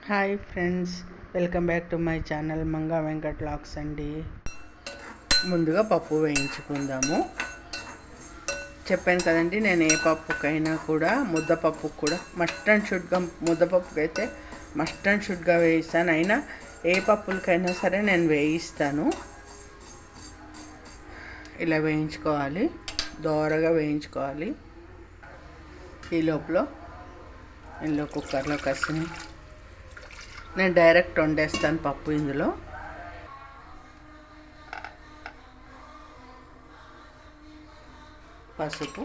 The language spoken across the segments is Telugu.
Hi friends, welcome back to my channel Manga Venkat vlogs అండి. ముందుగా పప్పు వేయించుకుందాము. చెప్పాను కదండి, నేను ఏ పప్పుకైనా కూడా ముద్దపప్పుకు కూడా మస్ట్ అండ్ షుడ్గా, ముద్దపప్పుకి అయితే మస్ట్ అండ్ షుడ్గా వేయిస్తాను. అయినా ఏ పప్పులకైనా సరే నేను వేయిస్తాను. ఇలా వేయించుకోవాలి, దోరగా వేయించుకోవాలి. ఈ లోపల ఇందులో కుక్కర్లో కసిని నేను డైరెక్ట్ వండేస్తాను పప్పు. ఇందులో పసుపు,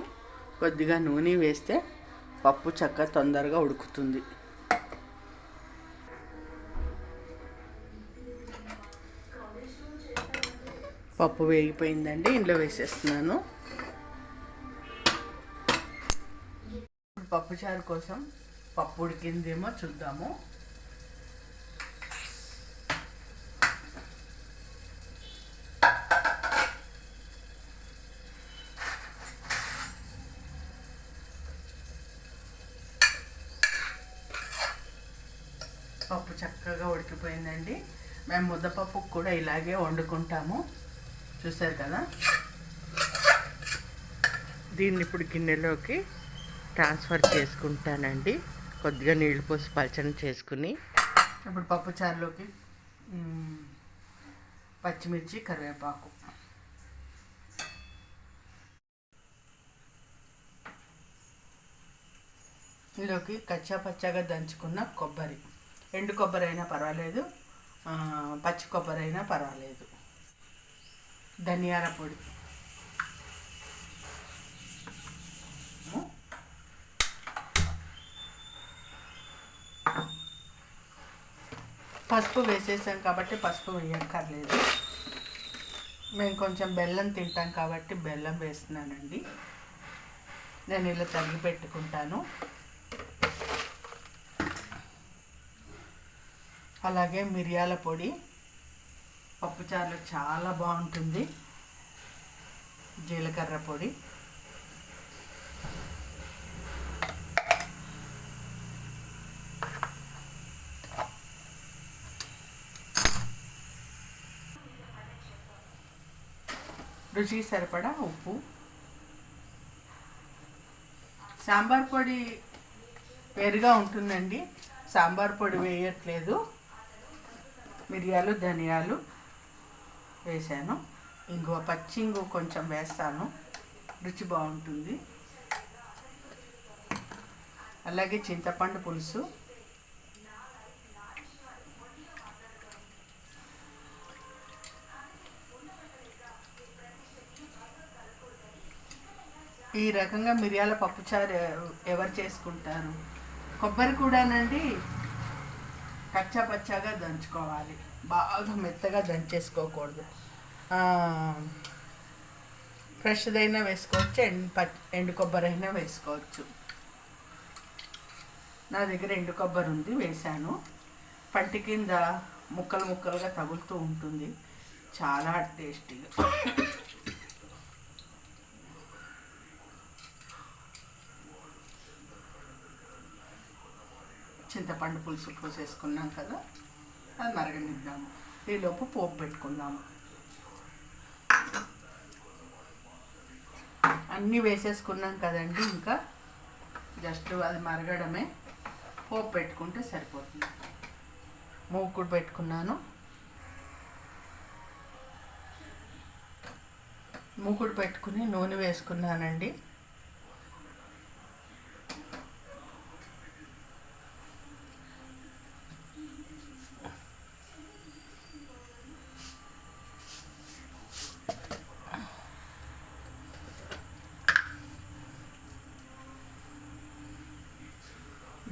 కొద్దిగా నూనె వేస్తే పప్పు చక్కగా తొందరగా ఉడుకుతుంది. పప్పు వేగిపోయిందండి, ఇందులో వేసేస్తున్నాను. పప్పుచారు కోసం పప్పు ఉడికిందేమో చూద్దాము. పప్పు చక్కగా ఉడికిపోయిందండి. మేము ముద్దపప్పు కూడా ఇలాగే వండుకుంటాము, చూసారు కదా. దీన్ని ఇప్పుడు గిన్నెలోకి ట్రాన్స్ఫర్ చేసుకుంటానండి. కొద్దిగా నీళ్లు పోసి పలచన చేసుకుని ఇప్పుడు పప్పు చారులోకి పచ్చిమిర్చి, కరివేపాకు, ఇందులోకి కచ్చా పచ్చగా దంచుకున్న కొబ్బరి, ఎండు కొబ్బరి అయినా పర్వాలేదు, పచ్చి కొబ్బరి అయినా పర్వాలేదు, ధనియాల పొడి, పసుపు వేసేసాం కాబట్టి పసుపు వేయక్కర్లేదు. మేము కొంచెం బెల్లం తింటాం కాబట్టి బెల్లం వేస్తున్నానండి. నేను ఇలా తరిగి పెట్టుకుంటాను. అలాగే మిరియాల పొడి పప్పుచారులో చాలా బాగుంటుంది. జీలకర్ర పొడి, రుచికి సరిపడా ఉప్పు, సాంబార్ పొడి వేరుగా ఉంటుందండి, సాంబార్ పొడి వేయట్లేదు. మిరియాలు, ధనియాలు వేసాను. ఇంగువ, పచ్చి ఇంగువ కొంచెం వేస్తాను, రుచి బాగుంటుంది. అలాగే చింతపండు పులుసు, ఈ రకంగా మిరియాల పప్పుచారు ఎవరు చేసుకుంటారు? కొబ్బరి కూడానండి కచ్చా పచ్చాగా దంచుకోవాలి, బాగా మెత్తగా దంచేసుకోకూడదు. ఫ్రెష్దైనా వేసుకోవచ్చు, ఎండు కొబ్బరి అయినా వేసుకోవచ్చు. నా దగ్గర ఎండు కొబ్బరి ఉంది, వేశాను. పంటి కింద ముక్కలు ముక్కలుగా తగులుతూ ఉంటుంది, చాలా టేస్టీగా. చింతపండు పులుసు పోసేసుకున్నాం కదా, అది మరగనిద్దాము. ఈలోపు పోపు పెట్టుకుందాము. అన్నీ వేసేసుకున్నాం కదండి, ఇంకా జస్ట్ అది మరగడమే. పోపు పెట్టుకుంటే సరిపోతుంది. మూకుడు పెట్టుకున్నాను. మూకుడు పెట్టుకుని నూనె వేసుకున్నానండి.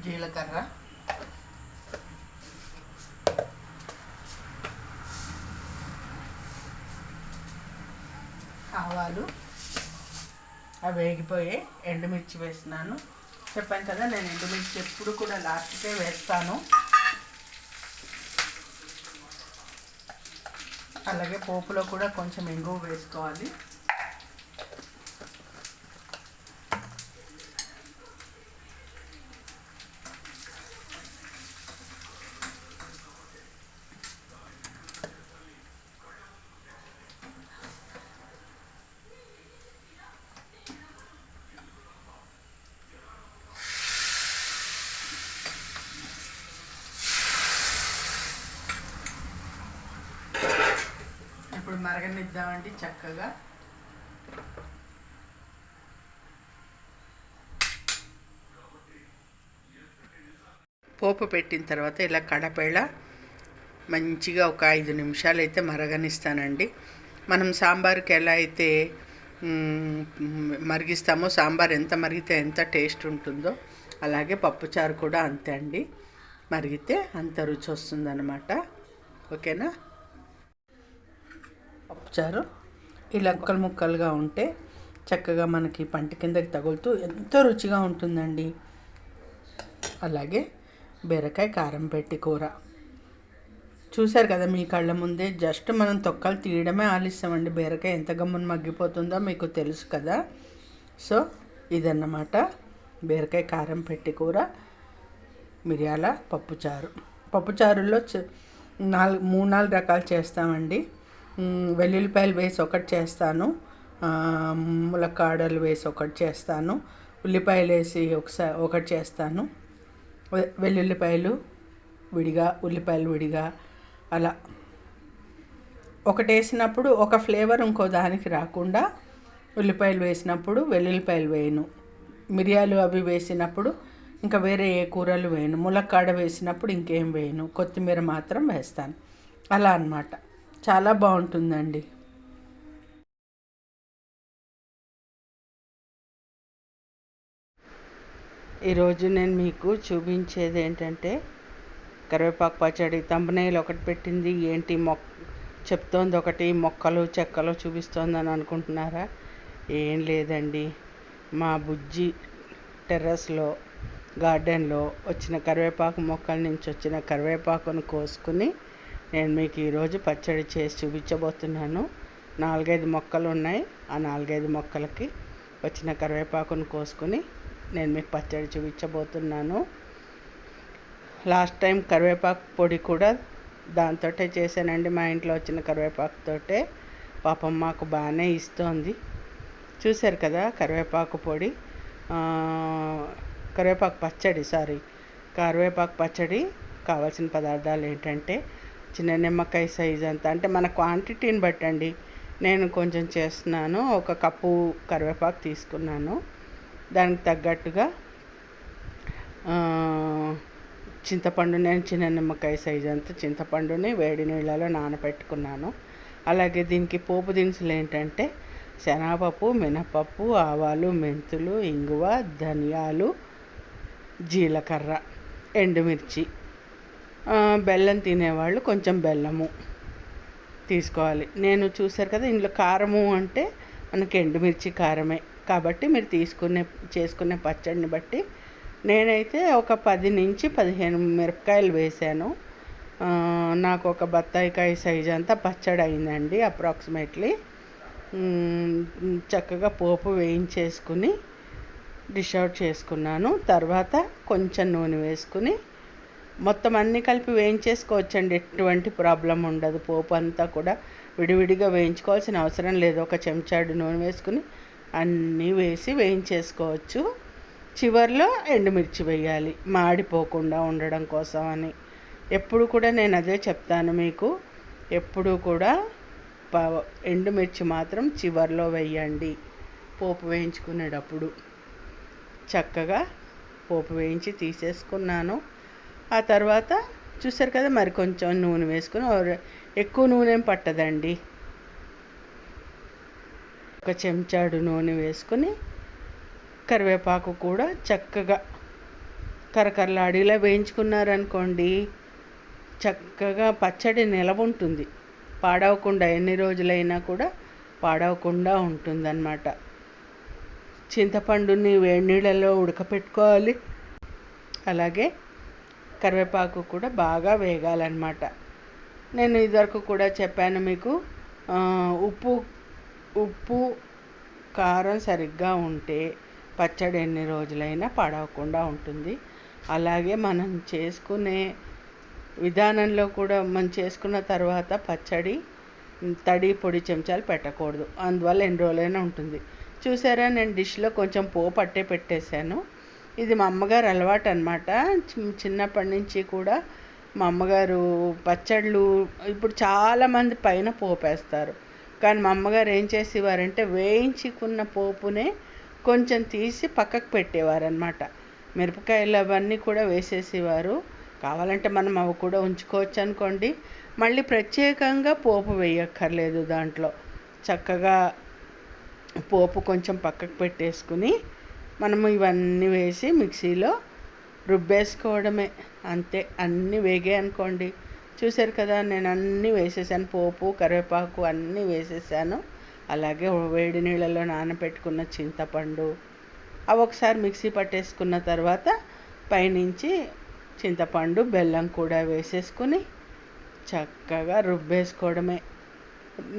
జీలకర్ర, ఆవాలు, అవి వేగిపోయి ఎండుమిర్చి వేస్తున్నాను. చెప్పాను కదా, నేను ఎండుమిర్చి ఎప్పుడు కూడా లాస్ట్కే వేస్తాను. అలాగే పోపులో కూడా కొంచెం ఇంగువ వేసుకోవాలి. ఇప్పుడు మరగనిద్దామండి చక్కగా. పోపు పెట్టిన తర్వాత ఇలా కడపేళ మంచిగా ఒక 5 నిమిషాలు అయితే మరగనిస్తానండి. మనం సాంబార్కి ఎలా అయితే మరిగిస్తామో, సాంబార్ ఎంత మరిగితే ఎంత టేస్ట్ ఉంటుందో అలాగే పప్పుచారు కూడా అంతే అండి. మరిగితే అంత రుచి వస్తుందన్నమాట. ఓకేనా? పప్పుచారు ఇలా ముక్కలు ముక్కలుగా ఉంటే చక్కగా మనకి పంట కిందకి తగులుతూ ఎంతో రుచిగా ఉంటుందండి. అలాగే బీరకాయ కారం పెట్టి కూర చూశారు కదా మీ కళ్ళ ముందే. జస్ట్ మనం తొక్కలు తీయడమే ఆలస్యమండి. బీరకాయ ఎంత గమ్మున మగ్గిపోతుందో మీకు తెలుసు కదా. సో ఇదన్నమాట బీరకాయ కారం పెట్టి కూర, మిరియాల పప్పుచారు. పప్పుచారుల్లో 3-4 రకాలు చేస్తామండి. వెల్లుల్లిపాయలు వేసి ఒకటి చేస్తాను, ములక్కాడలు వేసి ఒకటి చేస్తాను, ఉల్లిపాయలు వేసి ఒకటి చేస్తాను, వెల్లుల్లిపాయలు విడిగా ఉల్లిపాయలు విడిగా అలా ఒకటి వేసినప్పుడు ఒక ఫ్లేవర్ ఇంకో దానికి రాకుండా ఉల్లిపాయలు వేసినప్పుడు వెల్లుల్లిపాయలు వేయను, మిరియాలు అవి వేసినప్పుడు ఇంకా వేరే ఏ కూరలు వేయను, ములక్కాడ వేసినప్పుడు ఇంకేం వేయను, కొత్తిమీర మాత్రం వేస్తాను. అలా అన్నమాట. చాలా బాగుంటుందండి. ఈరోజు నేను మీకు చూపించేది ఏంటంటే కరివేపాకు పచ్చడి. తంబనేలు ఒకటి పెట్టింది, ఏంటి చెప్తోంది ఒకటి, మొక్కలు చెక్కలు చూపిస్తోందని అనుకుంటున్నారా? ఏం లేదండి, మా బుజ్జి టెర్రస్లో గార్డెన్లో వచ్చిన కరివేపాకు మొక్కల నుంచి వచ్చిన కరివేపాకును కోసుకుని నేను మీకు ఈరోజు పచ్చడి చేసి చూపించబోతున్నాను. 4-5 మొక్కలు ఉన్నాయి. ఆ 4-5 మొక్కలకి వచ్చిన కరివేపాకును కోసుకుని నేను మీకు పచ్చడి చూపించబోతున్నాను. లాస్ట్ టైం కరివేపాకు పొడి కూడా దాంతోటే చేశానండి. మా ఇంట్లో వచ్చిన కరివేపాకుతోటే. పాపం మాకు బాగానే ఇస్తోంది. చూశారు కదా కరివేపాకు పొడి, కరివేపాకు పచ్చడి కావాల్సిన పదార్థాలు ఏంటంటే చిన్న నిమ్మకాయ సైజు అంత, అంటే మన క్వాంటిటీని బట్టండి. నేను కొంచెం చేస్తున్నాను. 1 కప్పు కరివేపాకు తీసుకున్నాను. దానికి తగ్గట్టుగా చింతపండు, నేను చిన్న నిమ్మకాయ సైజు అంత చింతపండుని వేడి నీళ్ళలో నానబెట్టుకున్నాను. అలాగే దీనికి పోపు దినుసులు ఏంటంటే శనగపప్పు, మినపప్పు, ఆవాలు, మెంతులు, ఇంగువ, ధనియాలు, జీలకర్ర, ఎండుమిర్చి, బెల్లం తినేవాళ్ళు కొంచెం బెల్లము తీసుకోవాలి. నేను చూశారు కదా ఇందులో కారము అంటే మనకి ఎండుమిర్చి కారమే కాబట్టి మీరు చేసుకునే పచ్చడిని బట్టి నేనైతే ఒక 10-15 మిరపకాయలు వేసాను. నాకు ఒక బత్తాయికాయ సైజు అంతా పచ్చడి అయిందండి అప్రాక్సిమేట్లీ. చక్కగా పోపు వేయించేసుకుని డిష్ అవుట్ చేసుకున్నాను. తర్వాత కొంచెం నూనె వేసుకుని మొత్తం అన్నీ కలిపి వేయించేసుకోవచ్చండి. ఎటువంటి ప్రాబ్లం ఉండదు. పోపు అంతా కూడా విడివిడిగా వేయించుకోవాల్సిన అవసరం లేదు. ఒక చెంచాడు నూనె వేసుకుని అన్నీ వేసి వేయించేసుకోవచ్చు. చివర్లో ఎండుమిర్చి వేయాలి మాడిపోకుండా ఉండడం కోసం అని. ఎప్పుడు కూడా నేను అదే చెప్తాను మీకు, ఎప్పుడు కూడా ఎండుమిర్చి మాత్రం చివర్లో వేయండి పోపు వేయించుకునేటప్పుడు. చక్కగా పోపు వేయించి తీసేసుకున్నాను. ఆ తర్వాత చూసారు కదా మరి కొంచెం నూనె వేసుకుని, ఎక్కువ నూనె ఏం పట్టదండి, 1 చెంచాడు నూనె వేసుకుని కరివేపాకు కూడా చక్కగా కరకరలాడిలా వేయించుకున్నారనుకోండి చక్కగా పచ్చడి నిలవ ఉంటుంది, పాడవకుండా, ఎన్ని రోజులైనా కూడా పాడవకుండా ఉంటుందన్నమాట. చింతపండుని వేడి నీళ్ళలో ఉడకపెట్టుకోవాలి. అలాగే కరివేపాకు కూడా బాగా వేగాలన్నమాట. నేను ఇదివరకు కూడా చెప్పాను మీకు, ఉప్పు కారం సరిగ్గా ఉంటే పచ్చడి ఎన్ని రోజులైనా పాడవకుండా ఉంటుంది. అలాగే మనం చేసుకునే విధానంలో కూడా మనం చేసుకున్న తర్వాత పచ్చడి తడి పొడి చెంచాలు పెట్టకూడదు, అందువల్ల ఎన్ని రోజులైనా ఉంటుంది. చూసారా నేను డిష్లో కొంచెం పోపు అట్టే పెట్టేశాను. ఇది మా అమ్మగారు అలవాటు అనమాట. చిన్నప్పటి నుంచి కూడా మా అమ్మగారు పచ్చళ్ళు ఇప్పుడు చాలామంది పైన పోపేస్తారు, కానీ మా అమ్మగారు ఏం చేసేవారంటే వేయించుకున్న పోపునే కొంచెం తీసి పక్కకు పెట్టేవారనమాట. మిరపకాయలు అవన్నీ కూడా వేసేసేవారు. కావాలంటే మనం అవి కూడా ఉంచుకోవచ్చు అనుకోండి. మళ్ళీ ప్రత్యేకంగా పోపు వేయక్కర్లేదు దాంట్లో. చక్కగా పోపు కొంచెం పక్కకు పెట్టేసుకుని మనము ఇవన్నీ వేసి మిక్సీలో రుబ్బేసుకోవడమే. అంతే, అన్నీ వేగాయి అనుకోండి. చూశారు కదా, నేను అన్నీ వేసేసాను, పోపు కరివేపాకు అన్నీ వేసేసాను. అలాగే వేడి నీళ్ళలో నానబెట్టుకున్న చింతపండు అవి ఒకసారి మిక్సీ పట్టేసుకున్న తర్వాత పైనుంచి చింతపండు బెల్లం కూడా వేసేసుకుని చక్కగా రుబ్బేసుకోవడమే.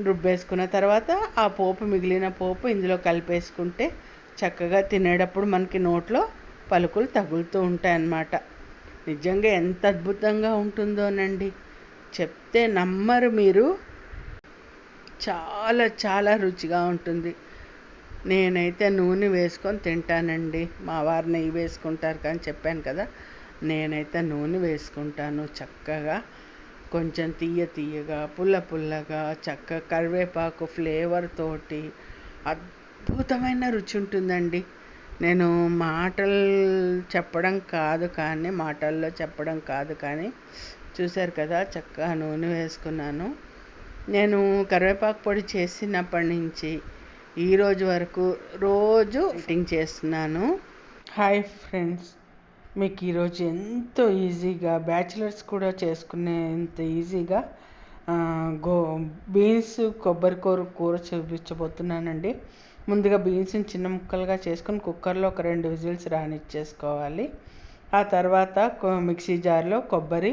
రుబ్బేసుకున్న తర్వాత ఆ పోపు, మిగిలిన పోపు ఇందులో కలిపేసుకుంటే చక్కగా తినేటప్పుడు మనకి నోట్లో పలుకులు తగులుతూ ఉంటాయన్నమాట. నిజంగా ఎంత అద్భుతంగా ఉంటుందోనండి, చెప్తే నమ్మరు మీరు. చాలా చాలా రుచిగా ఉంటుంది. నేనైతే నూనె వేసుకొని తింటానండి. మా వారు నెయ్యి వేసుకుంటారు, కానీ చెప్పాను కదా, నేనైతే నూనె వేసుకుంటాను. చక్కగా కొంచెం తీయగా పుల్లగా చక్కగా కరివేపాకు ఫ్లేవర్ తోటి అద్భుతమైన రుచి ఉంటుందండి. నేను మాటల్లో చెప్పడం కాదు కానీ చూశారు కదా, చక్కగా నూనె వేసుకున్నాను. నేను కరివేపాకు పొడి చేసినప్పటి నుంచి ఈరోజు వరకు రోజు ఎడిటింగ్ చేస్తున్నాను. హాయ్ ఫ్రెండ్స్, మీకు ఈరోజు ఎంతో ఈజీగా బ్యాచిలర్స్ కూడా చేసుకునేంత ఈజీగా బీన్స్ కొబ్బరి కూర చూపించబోతున్నానండి. ముందుగా బీన్స్ని చిన్న ముక్కలుగా చేసుకొని కుక్కర్లో ఒక 2 విజిల్స్ రానిచ్చేసుకోవాలి. ఆ తర్వాత మిక్సీ జార్లో కొబ్బరి,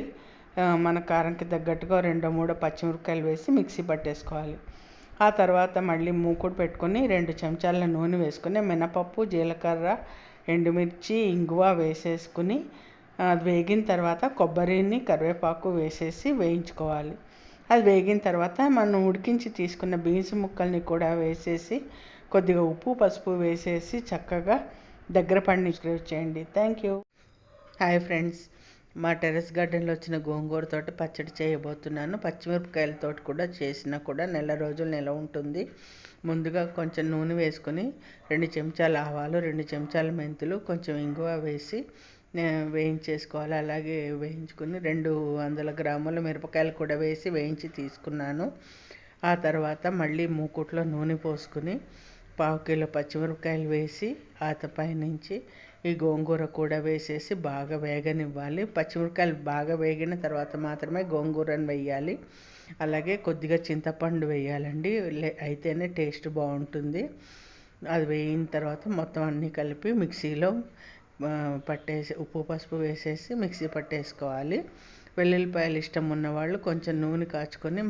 మన కారంకి తగ్గట్టుగా 2-3 పచ్చిమిరపకాయలు వేసి మిక్సీ పట్టేసుకోవాలి. ఆ తర్వాత మళ్ళీ మూకుడు పెట్టుకొని 2 చెంచాల నూనె వేసుకొని మినపప్పు, జీలకర్ర, ఎండుమిర్చి, ఇంగువ వేసేసుకుని అది వేగిన తర్వాత కొబ్బరిని, కరివేపాకు వేసేసి వేయించుకోవాలి. అది వేగిన తర్వాత మనం ఉడికించి తీసుకున్న బీన్స్ ముక్కల్ని కూడా వేసేసి కొద్దిగా ఉప్పు, పసుపు వేసేసి చక్కగా దగ్గర పడిని చేయండి. Thank you. హాయ్ ఫ్రెండ్స్, మా టెర్రస్ గార్డెన్లో వచ్చిన గోంగూరతోటి పచ్చడి చేయబోతున్నాను. పచ్చిమిరపకాయలతో కూడా చేసినా కూడా నెల రోజులు నిలవ ఉంటుంది. ముందుగా కొంచెం నూనె వేసుకొని 2 చెంచాల ఆవాలు, 2 చెంచాల మెంతులు, కొంచెం ఇంగువ వేసి వేయించేసుకోవాలి. అలాగే వేయించుకుని 200 గ్రాముల మిరపకాయలు కూడా వేసి వేయించి తీసుకున్నాను. ఆ తర్వాత మళ్ళీ మూకుట్లో నూనె పోసుకుని 1/4 కిలో పచ్చిమిరపకాయలు వేసి పైనుంచి ఈ గోంగూర కూడా వేసేసి బాగా వేగనివ్వాలి. పచ్చిమిరపకాయలు బాగా వేగిన తర్వాత మాత్రమే గోంగూరను వేయాలి. అలాగే కొద్దిగా చింతపండు వేయాలండి, అయితేనే టేస్ట్ బాగుంటుంది. అది వేగిన తర్వాత మొత్తం అన్నీ కలిపి మిక్సీలో పట్టేసి ఉప్పు, పసుపు వేసేసి మిక్సీ పట్టేసుకోవాలి. వెల్లుల్లిపాయలు ఇష్టం ఉన్నవాళ్ళు కొంచెం నూనె కాచుకొని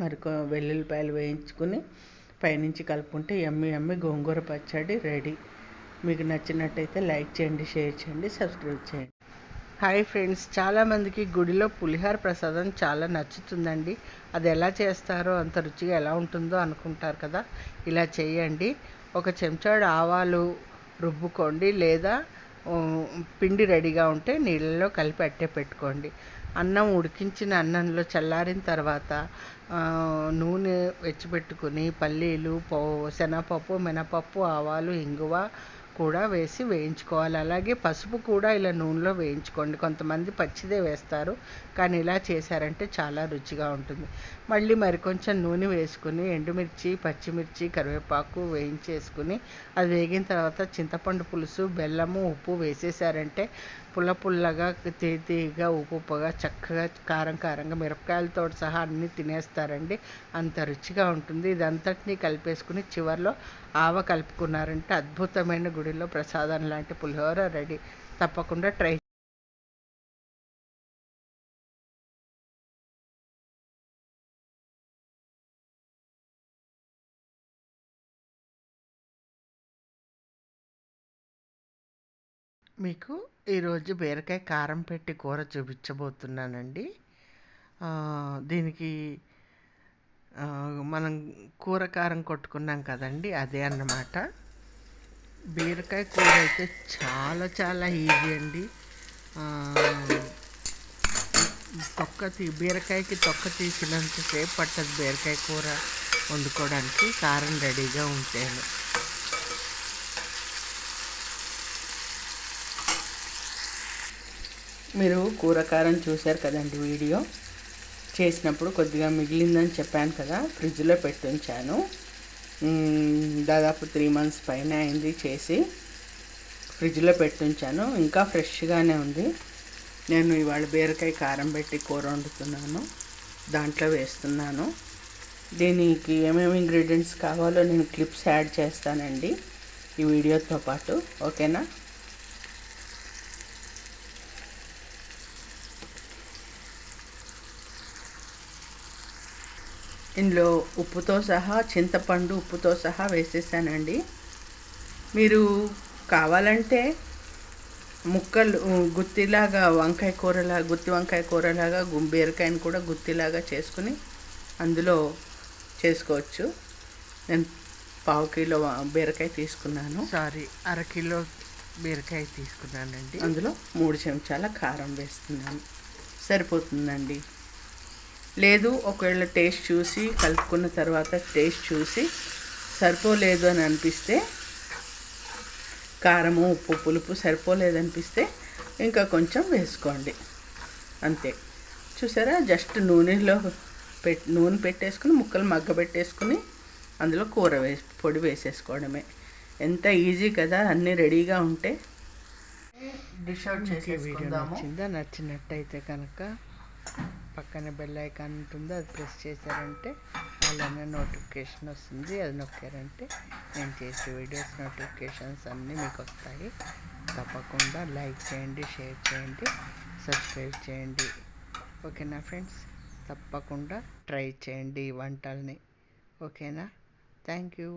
వెల్లుల్లిపాయలు వేయించుకుని పైనుంచి కలుపుకుంటే యమ్మీ గోంగూర పచ్చడి రెడీ. మీకు నచ్చినట్టయితే లైక్ చేయండి, షేర్ చేయండి, సబ్స్క్రైబ్ చేయండి. హాయ్ ఫ్రెండ్స్, చాలామందికి గుడిలో పులిహోర ప్రసాదం చాలా నచ్చుతుందండి. అది ఎలా చేస్తారో, అంత రుచిగా ఎలా ఉంటుందో అనుకుంటారు కదా. ఇలా చేయండి. 1 చెంచాడు ఆవాలు రుబ్బుకోండి, లేదా పిండి రెడీగా ఉంటే నీళ్ళలో కలిపి అట్టే పెట్టుకోండి. ఉడికించిన అన్నంలో చల్లారిన తర్వాత నూనె వెచ్చిపెట్టుకుని పల్లీలు, శనగపప్పు, మినపప్పు, ఆవాలు, ఇంగువ కూడా వేసి వేయించుకోవాలి. అలాగే పసుపు కూడా ఇలా నూనెలో వేయించుకోండి. కొంతమంది పచ్చిదే వేస్తారు, కానీ ఇలా చేశారంటే చాలా రుచిగా ఉంటుంది. మళ్ళీ కొంచెం నూనె వేసుకుని ఎండుమిర్చి, పచ్చిమిర్చి, కరివేపాకు వేయించేసుకుని అది వేగిన తర్వాత చింతపండు పులుసు, బెల్లము, ఉప్పు వేసేసారంటే పుల్లగా, తీయగా, ఉప్పుగా, చక్కగా కారంగా మిరపకాయలతో సహా అన్నీ తినేస్తారండి. అంత రుచిగా ఉంటుంది. ఇదంతటినీ కలిపేసుకుని చివరిలో ఆవ కలుపుకున్నారంటే అద్భుతమైన గుడిలో ప్రసాదం లాంటి పులిహోర రెడీ. తప్పకుండా ట్రై. మీకు ఈరోజు బీరకాయ కారం పెట్టి కూర చూపించబోతున్నానండి. దీనికి మనం కూర కారం కొట్టుకున్నాం కదండి, అదే అన్నమాట. బీరకాయ కూర అయితే చాలా చాలా ఈజీ అండి. బీరకాయకి తొక్క తీసినంతసేపు పట్టదు బీరకాయ కూర వండుకోవడానికి, కారం రెడీగా ఉంటేను. మీరు కూర కారం చూశారు కదండి వీడియో. చేసినప్పుడు కొద్దిగా మిగిలిందని చెప్పాను కదా, ఫ్రిడ్జ్లో పెట్టి ఉంచాను. దాదాపు 3 months పైన అయింది చేసి. ఫ్రిడ్జ్లో పెట్టి ఉంచాను, ఇంకా ఫ్రెష్గానే ఉంది. నేను ఇవాళ బీరకాయ కారం పెట్టి కూర వండుతున్నాను, దాంట్లో వేస్తున్నాను. దీనికి ఏమేమి ఇంగ్రీడియంట్స్ కావాలో నేను క్లిప్స్ యాడ్ చేస్తానండి ఈ వీడియోతో పాటు, ఓకేనా. ఇందులో ఉప్పుతో సహా, చింతపండు ఉప్పుతో సహా వేసేసానండి. మీరు కావాలంటే ముక్కలు గుత్తిలాగా గుత్తి వంకాయ కూరలాగా బీరకాయని కూడా గుత్తిలాగా చేసుకుని అందులో చేసుకోవచ్చు. నేను 1/2 కిలో బీరకాయ తీసుకున్నాను, అరకిలో బీరకాయ తీసుకున్నానండి. అందులో 3 చెంచాల కారం వేస్తున్నాను, సరిపోతుందండి. లేదు ఒకవేళ టేస్ట్ చూసి కలుపుకున్న తర్వాత టేస్ట్ చూసి సరిపోలేదు అని అనిపిస్తే, కారము ఉప్పు పులుపు సరిపోలేదనిపిస్తే ఇంకా కొంచెం వేసుకోండి, అంతే. చూసారా, జస్ట్ నూనె పెట్టేసుకుని ముక్కలు మగ్గబెట్టేసుకుని అందులో పొడి వేసేసుకోవడమే. ఎంత ఈజీ కదా, అన్నీ రెడీగా ఉంటే. డిష్ అవుట్ చేసేసుకుందాము. నచ్చినట్టయితే కనుక పక్కన బెల్ ఐకాన్ ఉంటుందో అది ప్రెస్ చేశారంటే అలానే నోటిఫికేషన్ వస్తుంది. అది నొక్కారంటే నేను చేసే వీడియోస్ నోటిఫికేషన్స్ అన్నీ మీకు వస్తాయి. తప్పకుండా లైక్ చేయండి, షేర్ చేయండి, సబ్స్క్రైబ్ చేయండి, ఓకేనా ఫ్రెండ్స్. తప్పకుండా ట్రై చేయండి ఈ వంటల్ని, ఓకేనా. Thank you.